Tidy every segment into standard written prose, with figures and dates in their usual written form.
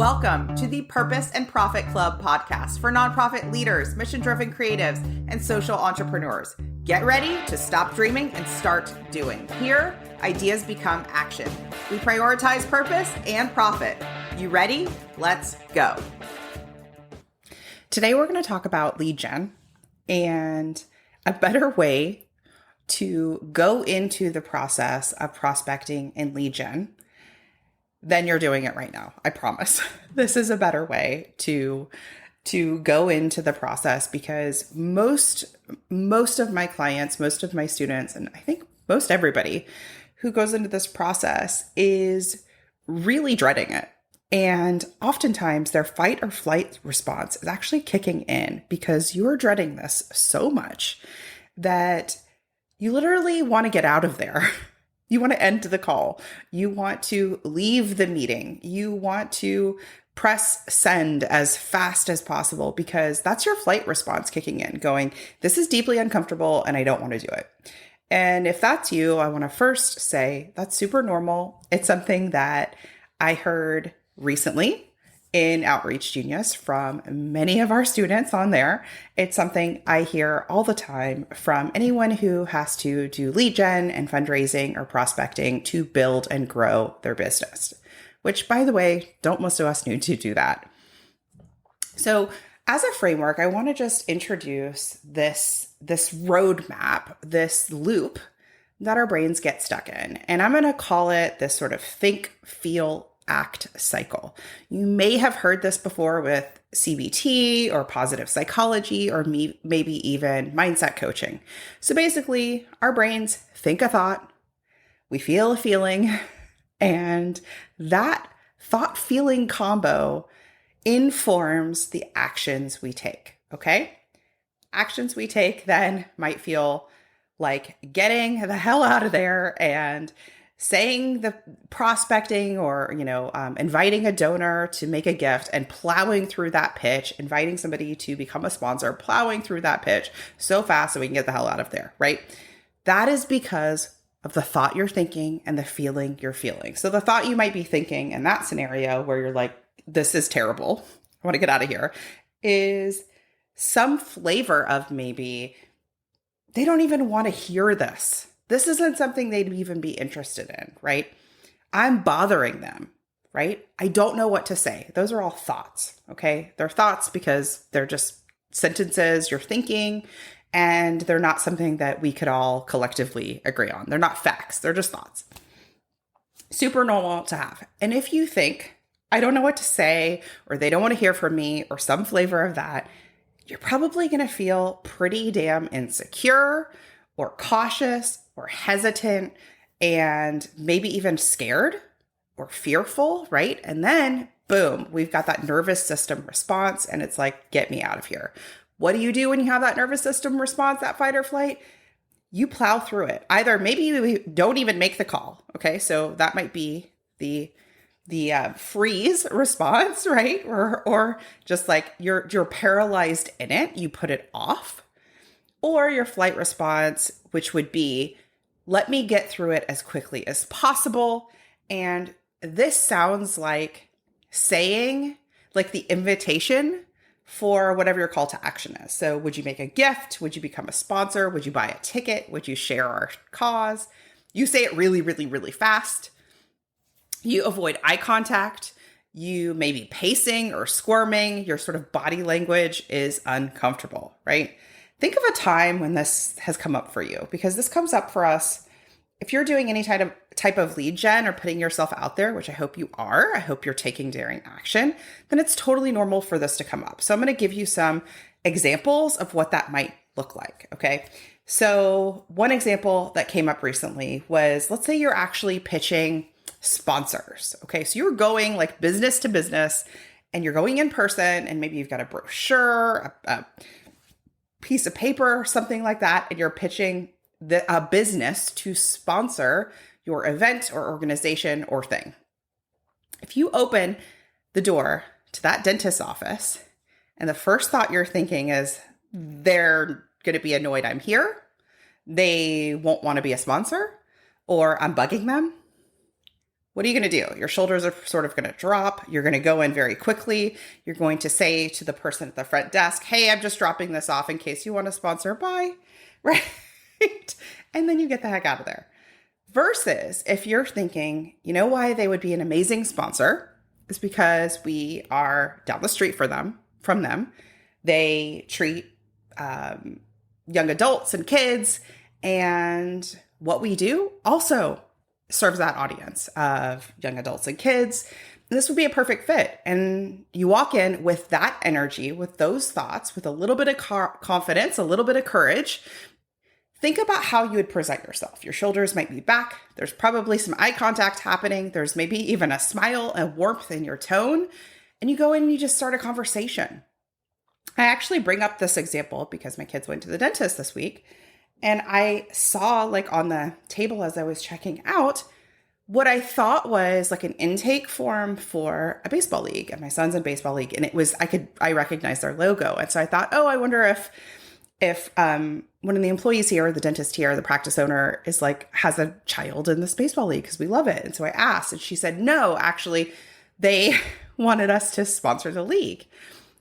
Welcome to the Purpose and Profit Club podcast for nonprofit leaders, mission-driven creatives, and social entrepreneurs. Get ready to stop dreaming and start doing. Here, ideas become action. We prioritize purpose and profit. You ready? Let's go. Today, we're going to talk about lead gen and a better way to go into the process of prospecting and lead gen than you're doing it right now. I promise. This is a better way to go into the process because most of my clients, most of my students, and I think most everybody who goes into this process is really dreading it. And oftentimes their fight or flight response is actually kicking in because you're dreading this so much that you literally want to get out of there. You want to end the call. You want to leave the meeting. You want to press send as fast as possible because that's your flight response kicking in, going, this is deeply uncomfortable and I don't want to do it. And if that's you, I want to first say that's super normal. It's something that I heard recently in Outreach Genius from many of our students on there. It's something I hear all the time from anyone who has to do lead gen and fundraising or prospecting to build and grow their business, which, by the way, don't most of us need to do that. So as a framework, I want to just introduce this roadmap, this loop that our brains get stuck in. And I'm going to call it this sort of think, feel, act cycle. You may have heard this before with CBT or positive psychology or maybe even mindset coaching. So basically, our brains think a thought, we feel a feeling, and that thought-feeling combo informs the actions we take, okay? Actions we take then might feel like getting the hell out of there and saying the prospecting or, inviting a donor to make a gift and plowing through that pitch, inviting somebody to become a sponsor, plowing through that pitch so fast so we can get the hell out of there, right? That is because of the thought you're thinking and the feeling you're feeling. So the thought you might be thinking in that scenario where you're like, this is terrible, I want to get out of here, is some flavor of maybe they don't even want to hear this. This isn't something they'd even be interested in, right? I'm bothering them, right? I don't know what to say. Those are all thoughts, okay? They're thoughts because they're just sentences you're thinking, and they're not something that we could all collectively agree on. They're not facts. They're just thoughts. Super normal to have. And if you think, I don't know what to say, or they don't want to hear from me, or some flavor of that, you're probably going to feel pretty damn insecure or cautious or hesitant and maybe even scared or fearful, right? And then boom, we've got that nervous system response and it's like, get me out of here. What do you do when you have that nervous system response, that fight or flight? You plow through it. Either maybe you don't even make the call, okay? So that might be the freeze response, right? Or just like you're paralyzed in it, you put it off. Or your flight response, which would be, let me get through it as quickly as possible. And this sounds like saying, like the invitation for whatever your call to action is. So would you make a gift? Would you become a sponsor? Would you buy a ticket? Would you share our cause? You say it really, really, really fast. You avoid eye contact. You may be pacing or squirming. Your sort of body language is uncomfortable, right? Think of a time when this has come up for you, because this comes up for us. If you're doing any type of lead gen or putting yourself out there, which I hope you are, I hope you're taking daring action, then it's totally normal for this to come up. So I'm going to give you some examples of what that might look like, okay? So one example that came up recently was, let's say you're actually pitching sponsors, okay? So you're going like business to business and you're going in person and maybe you've got a brochure, a piece of paper, something like that, and you're pitching a business to sponsor your event or organization or thing. If you open the door to that dentist's office and the first thought you're thinking is, they're going to be annoyed I'm here, they won't want to be a sponsor, or I'm bugging them, what are you going to do? Your shoulders are sort of going to drop. You're going to go in very quickly. You're going to say to the person at the front desk, hey, I'm just dropping this off in case you want to sponsor. Bye. Right? And then you get the heck out of there. Versus if you're thinking, you know why they would be an amazing sponsor is because we are down the street from them. They treat young adults and kids, and what we do also serves that audience of young adults and kids. This would be a perfect fit. And you walk in with that energy, with those thoughts, with a little bit of confidence, a little bit of courage. Think about how you would present yourself. Your shoulders might be back. There's probably some eye contact happening. There's maybe even a smile and warmth in your tone. And you go in and you just start a conversation. I actually bring up this example because my kids went to the dentist this week. And I saw like on the table as I was checking out, what I thought was like an intake form for a baseball league. And my son's in baseball league. And it was, I recognized their logo. And so I thought, oh, I wonder if one of the employees here, the dentist here, the practice owner is like, has a child in this baseball league because we love it. And so I asked, and she said, no, actually, they wanted us to sponsor the league.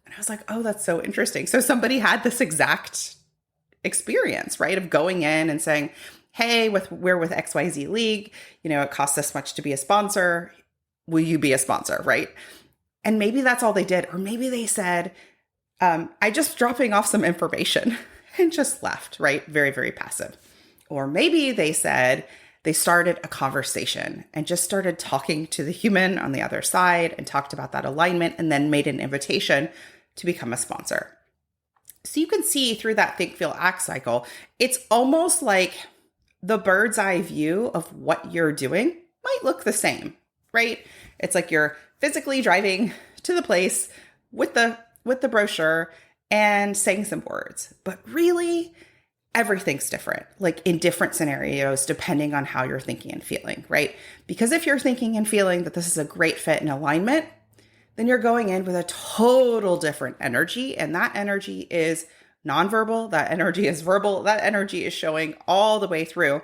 And I was like, oh, that's so interesting. So somebody had this exact experience, right? Of going in and saying, hey, we're with XYZ League, it costs this much to be a sponsor. Will you be a sponsor, right? And maybe that's all they did. Or maybe they said, I just dropping off some information and just left, right? Very, very passive. Or maybe they said they started a conversation and just started talking to the human on the other side and talked about that alignment and then made an invitation to become a sponsor. So you can see through that think, feel, act cycle, it's almost like the bird's eye view of what you're doing might look the same, right? It's like you're physically driving to the place with the brochure and saying some words, but really everything's different, like in different scenarios, depending on how you're thinking and feeling, right? Because if you're thinking and feeling that this is a great fit and alignment, then you're going in with a total different energy. And that energy is nonverbal. That energy is verbal. That energy is showing all the way through.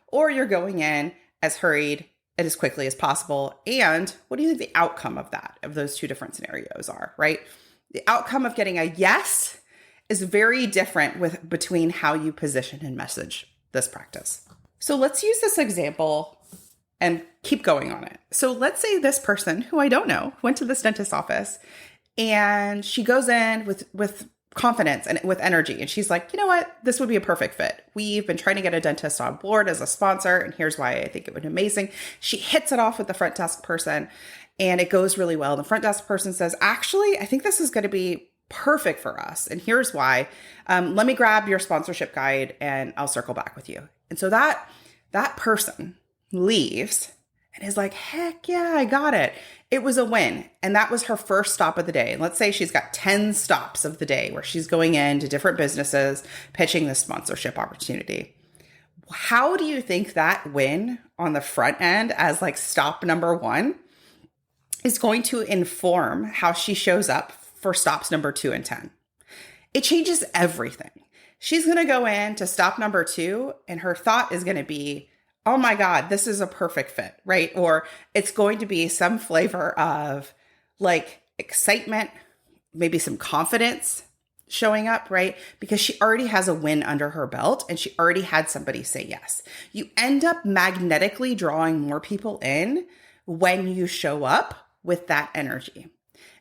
Or you're going in as hurried and as quickly as possible. And what do you think the outcome of that, of those two different scenarios are, right? The outcome of getting a yes is very different between how you position and message this practice. So let's use this example and keep going on it. So let's say this person, who I don't know, went to this dentist's office and she goes in with confidence and with energy. And she's like, you know what? This would be a perfect fit. We've been trying to get a dentist on board as a sponsor, and here's why I think it would be amazing. She hits it off with the front desk person and it goes really well. The front desk person says, actually, I think this is going to be perfect for us. And here's why. Let me grab your sponsorship guide and I'll circle back with you. And so that person leaves and is like, heck yeah, I got it. It was a win. And that was her first stop of the day. And let's say she's got 10 stops of the day where she's going into different businesses, pitching this sponsorship opportunity. How do you think that win on the front end as like stop number one is going to inform how she shows up for stops number 2 and 10? It changes everything. She's going to go in to stop number 2 and her thought is going to be, oh my God, this is a perfect fit, right? Or it's going to be some flavor of like excitement, maybe some confidence showing up, right? Because she already has a win under her belt and she already had somebody say yes. You end up magnetically drawing more people in when you show up with that energy.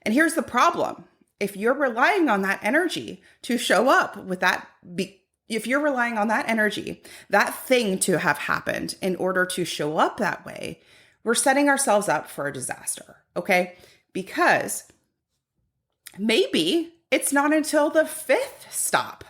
And here's the problem. If you're relying on that energy to show up with that, if you're relying on that energy, that thing to have happened in order to show up that way, we're setting ourselves up for a disaster, okay? Because maybe it's not until the 5th stop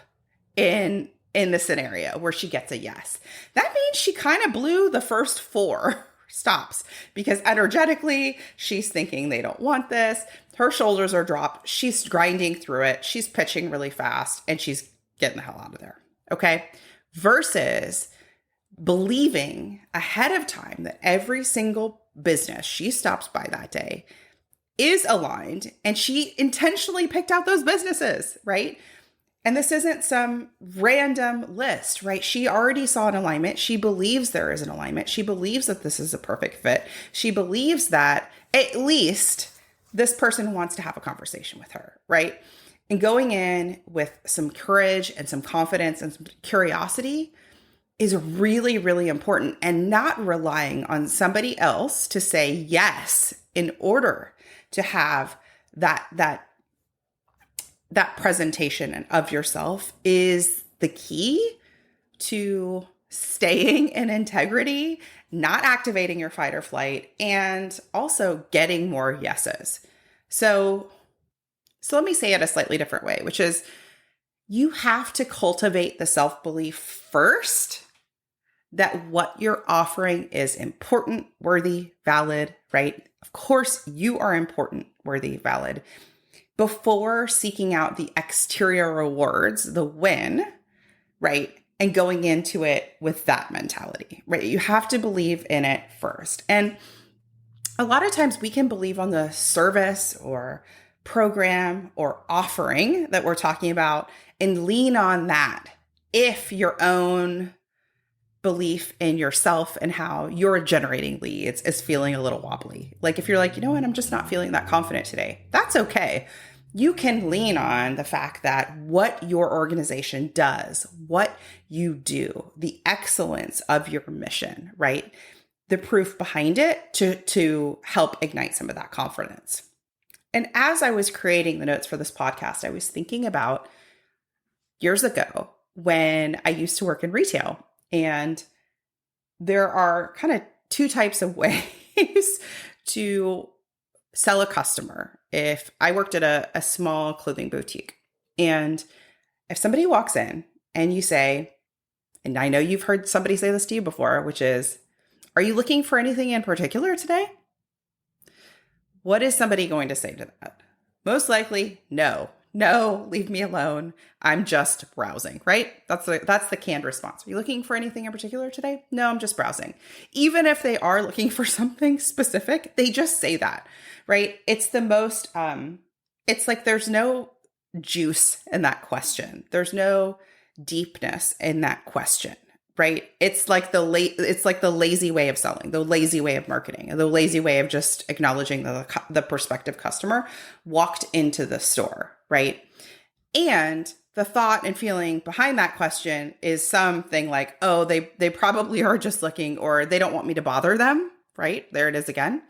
in the scenario where she gets a yes. That means she kind of blew the first 4 stops because energetically, she's thinking they don't want this. Her shoulders are dropped. She's grinding through it. She's pitching really fast and she's getting the hell out of there. Okay. Versus believing ahead of time that every single business she stops by that day is aligned and she intentionally picked out those businesses, right? And this isn't some random list, right? She already saw an alignment. She believes there is an alignment. She believes that this is a perfect fit. She believes that at least this person wants to have a conversation with her, right? And going in with some courage and some confidence and some curiosity is really, really important, and not relying on somebody else to say yes in order to have that presentation of yourself is the key to staying in integrity, not activating your fight or flight, and also getting more yeses. So let me say it a slightly different way, which is you have to cultivate the self-belief first that what you're offering is important, worthy, valid, right? Of course, you are important, worthy, valid, before seeking out the exterior rewards, the win, right? And going into it with that mentality, right? You have to believe in it first. And a lot of times we can believe on the service or program or offering that we're talking about and lean on that if your own belief in yourself and how you're generating leads is feeling a little wobbly. Like if you're like, you know what, I'm just not feeling that confident today. That's okay. You can lean on the fact that what your organization does, what you do, the excellence of your mission, right? The proof behind it to help ignite some of that confidence. And as I was creating the notes for this podcast, I was thinking about years ago when I used to work in retail. And there are kind of two types of ways to sell a customer. If I worked at a small clothing boutique, and if somebody walks in and you say, and I know you've heard somebody say this to you before, which is, are you looking for anything in particular today? What is somebody going to say to that? Most likely, no, leave me alone. I'm just browsing, right? That's the canned response. Are you looking for anything in particular today? No, I'm just browsing. Even if they are looking for something specific, they just say that, right? It's the most, it's like there's no juice in that question. There's no deepness in that question, right? It's like the lazy way of selling, the lazy way of marketing, the lazy way of just acknowledging the prospective customer walked into the store, right? And the thought and feeling behind that question is something like, oh, they probably are just looking, or they don't want me to bother them, right? There it is again.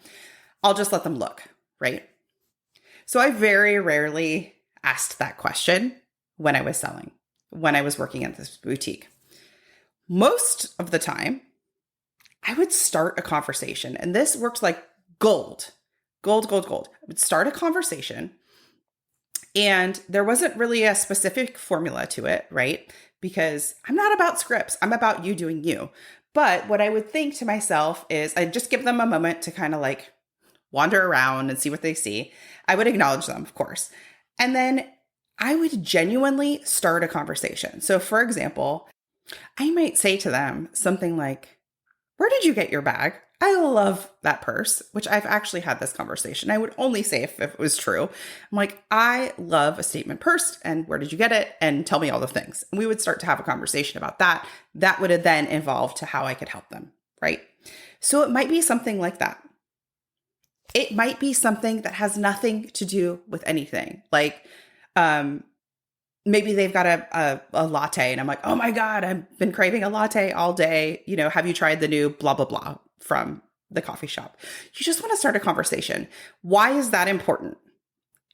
I'll just let them look, right? So I very rarely asked that question when I was selling, when I was working at this boutique. Most of the time, I would start a conversation, and this works like gold. I would start a conversation, and there wasn't really a specific formula to it, right? Because I'm not about scripts. I'm about you doing you. But what I would think to myself is I'd just give them a moment to kind of like wander around and see what they see. I would acknowledge them, of course. And then I would genuinely start a conversation. So for example, I might say to them something like, where did you get your bag? I love that purse, which I've actually had this conversation. I would only say if it was true. I'm like, I love a statement purse, and where did you get it? And tell me all the things. And we would start to have a conversation about that. That would have then evolved to how I could help them, right? So it might be something like that. It might be something that has nothing to do with anything. Like, maybe they've got a latte, and I'm like, oh my God, I've been craving a latte all day. You know, have you tried the new blah, blah, blah from the coffee shop? You just want to start a conversation. Why is that important?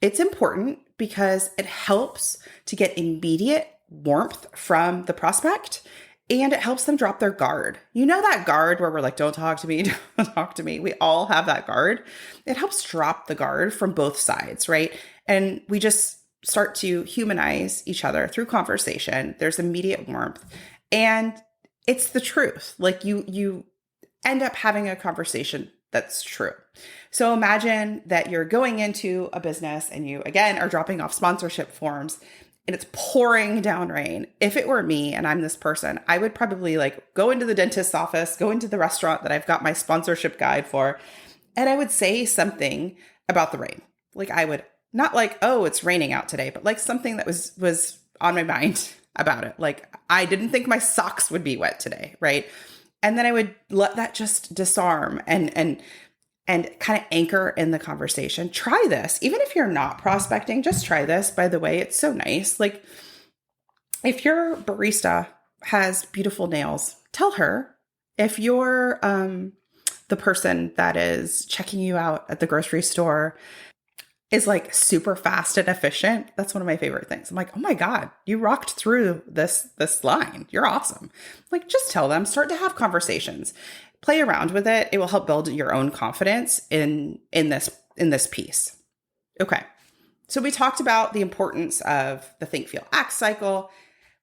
It's important because it helps to get immediate warmth from the prospect, and it helps them drop their guard. You know, that guard where we're like, don't talk to me, don't talk to me. We all have that guard. It helps drop the guard from both sides, right? And we just start to humanize each other through conversation. There's immediate warmth, and it's the truth. Like you end up having a conversation that's true. So imagine that you're going into a business and you, again, are dropping off sponsorship forms and it's pouring down rain. If it were me and I'm this person, I would probably like go into the dentist's office, go into the restaurant that I've got my sponsorship guide for, and I would say something about the rain. Like I would not like, oh, it's raining out today, but like something that was on my mind about it. Like, I didn't think my socks would be wet today, right? And then I would let that just disarm and kind of anchor in the conversation. Try this. Even if you're not prospecting, just try this. By the way, it's so nice. Like, if your barista has beautiful nails, tell her. If you're the person that is checking you out at the grocery store is like super fast and efficient, that's one of my favorite things. I'm like, oh my God, you rocked through this line. You're awesome. Like, just tell them, start to have conversations, play around with it. It will help build your own confidence in this piece. Okay. So we talked about the importance of the think, feel, act cycle.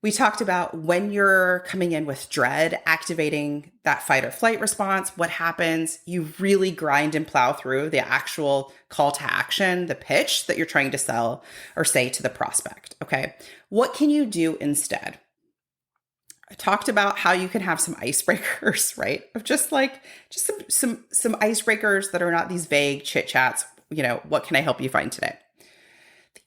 We talked about when you're coming in with dread, activating that fight or flight response. What happens? You really grind and plow through the actual call to action, the pitch that you're trying to sell or say to the prospect. Okay. What can you do instead? I talked about how you can have some icebreakers, right? Of just some icebreakers that are not these vague chit chats. What can I help you find today?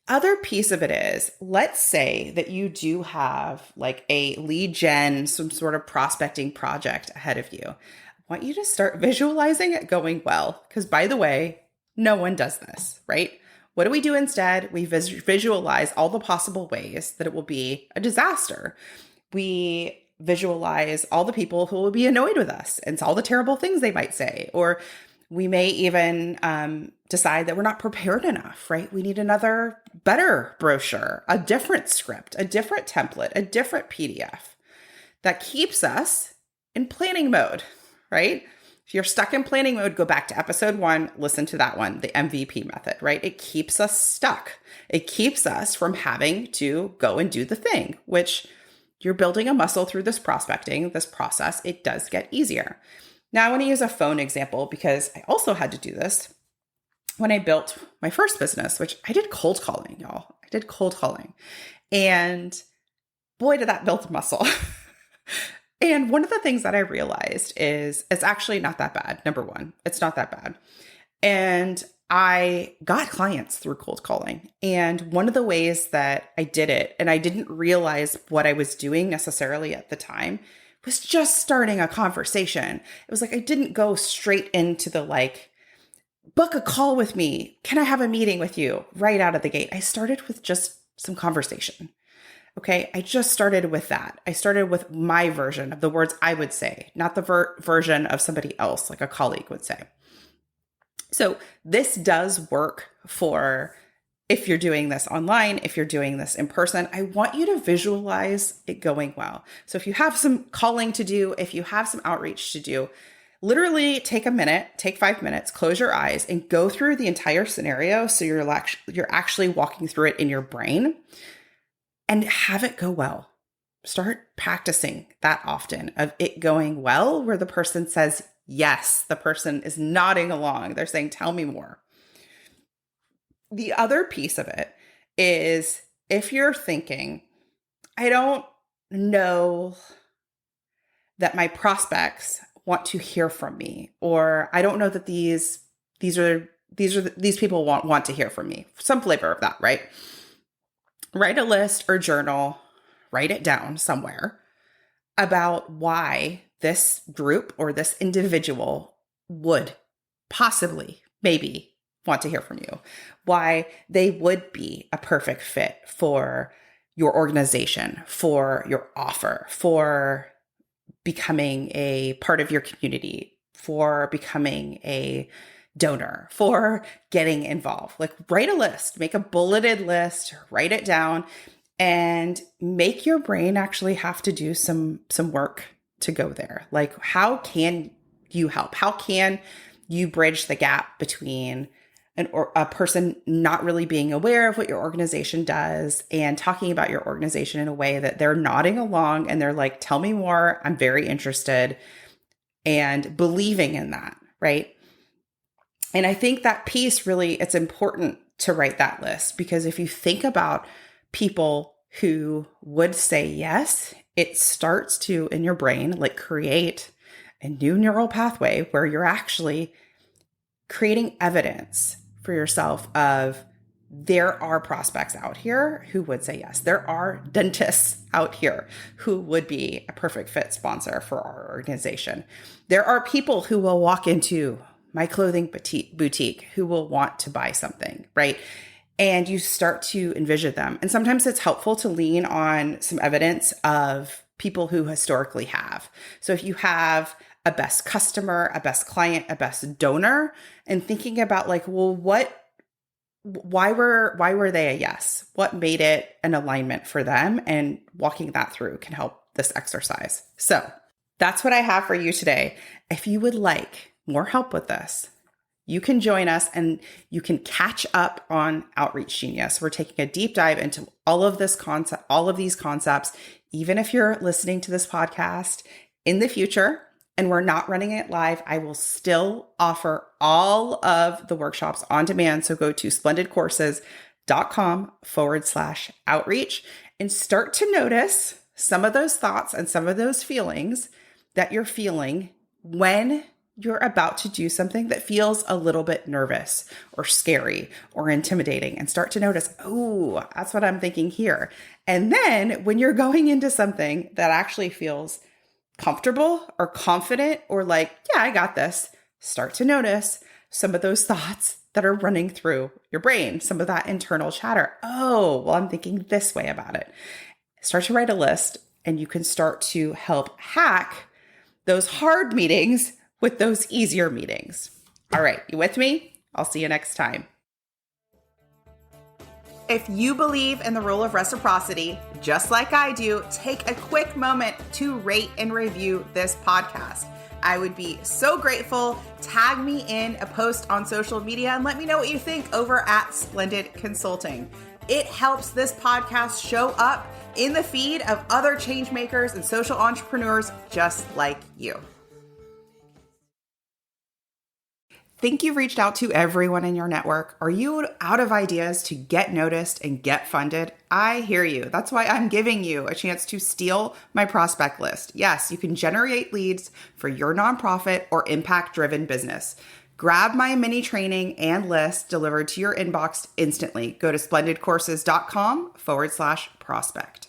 Other piece of it is, let's say that you do have like a lead gen, some sort of prospecting project ahead of you. I want you to start visualizing it going well. Because by the way, no one does this, right? What do we do instead? We visualize all the possible ways that it will be a disaster. We visualize all the people who will be annoyed with us and all the terrible things they might say. Or we may even decide that we're not prepared enough, right? We need another better brochure, a different script, a different template, a different PDF that keeps us in planning mode, right? If you're stuck in planning mode, go back to episode 1, listen to that one, the MVP method, right? It keeps us stuck. It keeps us from having to go and do the thing, which you're building a muscle through this prospecting, this process. It does get easier. Now, I want to use a phone example because I also had to do this when I built my first business, which I did cold calling, y'all. I did cold calling. And boy, did that build muscle. And one of the things that I realized is it's actually not that bad. Number one, it's not that bad. And I got clients through cold calling. And one of the ways that I did it, and I didn't realize what I was doing necessarily at the time, was just starting a conversation. It was like, I didn't go straight into the book a call with me. Can I have a meeting with you right out of the gate? I started with just some conversation. Okay. I just started with that. I started with my version of the words I would say, not the version of somebody else, like a colleague would say. So this does work for if you're doing this online, if you're doing this in person. I want you to visualize it going well. So if you have some calling to do, if you have some outreach to do, literally take a minute, take 5 minutes, close your eyes and go through the entire scenario. So you're actually walking through it in your brain and have it go well. Start practicing that often of it going well, where the person says, yes, the person is nodding along. They're saying, tell me more. The other piece of it is if you're thinking, I don't know that my prospects want to hear from me, or I don't know that these people want to hear from me. Some flavor of that, right? Write a list or journal, write it down somewhere about why this group or this individual would possibly, maybe want to hear from you, why they would be a perfect fit for your organization, for your offer, for becoming a part of your community, for becoming a donor, for getting involved. Like, write a list, make a bulleted list, write it down, and make your brain actually have to do some work to go there. Like, how can you help? How can you bridge the gap between a person not really being aware of what your organization does and talking about your organization in a way that they're nodding along and they're like, tell me more, I'm very interested, and believing in that, right? And I think that piece really, it's important to write that list, because if you think about people who would say yes, it starts to, in your brain, like create a new neural pathway where you're actually creating evidence for yourself of there are prospects out here who would say yes. There are dentists out here who would be a perfect fit sponsor for our organization. There are people who will walk into my clothing boutique who will want to buy something, right? And you start to envision them. And sometimes it's helpful to lean on some evidence of people who historically have. So if you have a best customer, a best client, a best donor, and thinking about like, well, why were they a yes? What made it an alignment for them? And walking that through can help this exercise. So that's what I have for you today. If you would like more help with this, you can join us and you can catch up on Outreach Genius. We're taking a deep dive into all of these concepts. Even if you're listening to this podcast in the future and we're not running it live, I will still offer all of the workshops on demand. So go to splendidcourses.com/outreach and start to notice some of those thoughts and some of those feelings that you're feeling when you're about to do something that feels a little bit nervous or scary or intimidating, and start to notice, oh, that's what I'm thinking here. And then when you're going into something that actually feels comfortable or confident or like, yeah, I got this, start to notice some of those thoughts that are running through your brain, some of that internal chatter. Oh, well, I'm thinking this way about it. Start to write a list and you can start to help hack those hard meetings with those easier meetings. All right, you with me? I'll see you next time. If you believe in the rule of reciprocity, just like I do, take a quick moment to rate and review this podcast. I would be so grateful. Tag me in a post on social media and let me know what you think over at Splendid Consulting. It helps this podcast show up in the feed of other change makers and social entrepreneurs just like you. Think you've reached out to everyone in your network? Are you out of ideas to get noticed and get funded? I hear you. That's why I'm giving you a chance to steal my prospect list. Yes, you can generate leads for your nonprofit or impact-driven business. Grab my mini training and list delivered to your inbox instantly. Go to splendidcourses.com/prospect.